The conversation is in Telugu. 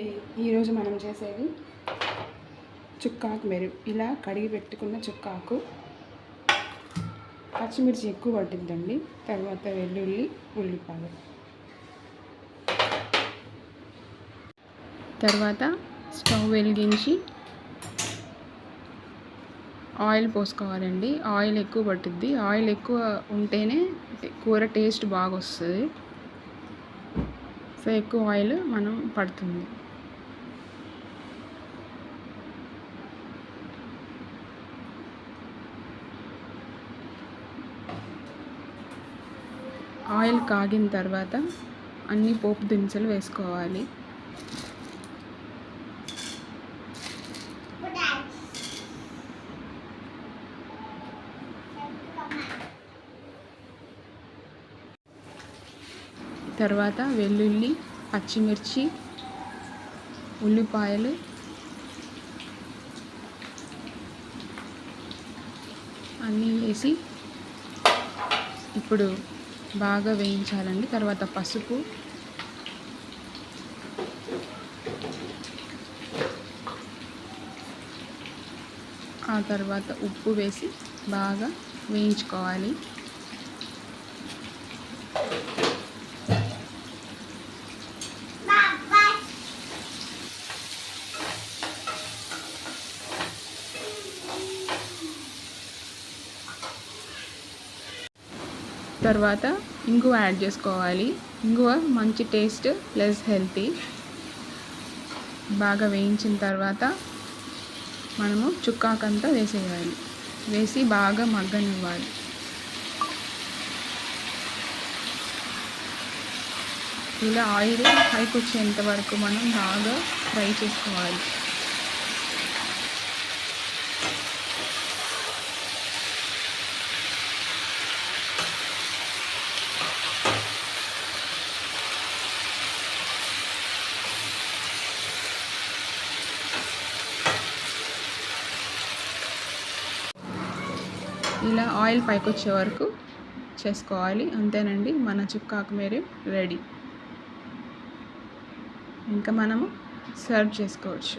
అండి ఈరోజు మనం చేసేది చుక్కాకు మెరుగు. ఇలా కడిగి పెట్టుకున్న చుక్కాకు పచ్చిమిర్చి ఎక్కువ పట్టిద్దండి. తర్వాత వెల్లుల్లి, ఉల్లిపాయలు. తర్వాత స్టవ్ వెలిగించి ఆయిల్ పోసుకోవాలండి. ఆయిల్ ఎక్కువ పట్టుద్ది. ఆయిల్ ఎక్కువ ఉంటేనే కూర టేస్ట్ బాగా వస్తుంది. సో ఎక్కువ ఆయిల్ మనం పడుతుంది. ఆయిల్ కాగిన తర్వాత అన్ని పోపు దినుసులు వేసుకోవాలి. తర్వాత వెల్లుల్లి, పచ్చిమిర్చి, ఉల్లిపాయలు, అన్నీ వేసి ఇప్పుడు బాగా వేయించాలండి. తర్వాత పసుపు, ఆ తర్వాత ఉప్పు వేసి బాగా వేయించుకోవాలి. తర్వాత ఇంగువ యాడ్ చేసుకోవాలి. ఇంగువ మంచి టేస్ట్ ప్లస్ హెల్తీ. బాగా వేయించిన తర్వాత మనము చుక్కాకంతా వేసేయాలి. వేసి బాగా మగ్గనివ్వాలి. ఇలా ఆయిల్ పైకి వచ్చేంత వరకు మనం బాగా ఫ్రై చేసుకోవాలి. ఇలా ఆయిల్ పైకి వచ్చే వరకు చేసుకోవాలి. అంతేనండి, మన చుక్కాకు మెరుగు రెడీ. ఇంకా మనము సర్వ్ చేసుకోవచ్చు.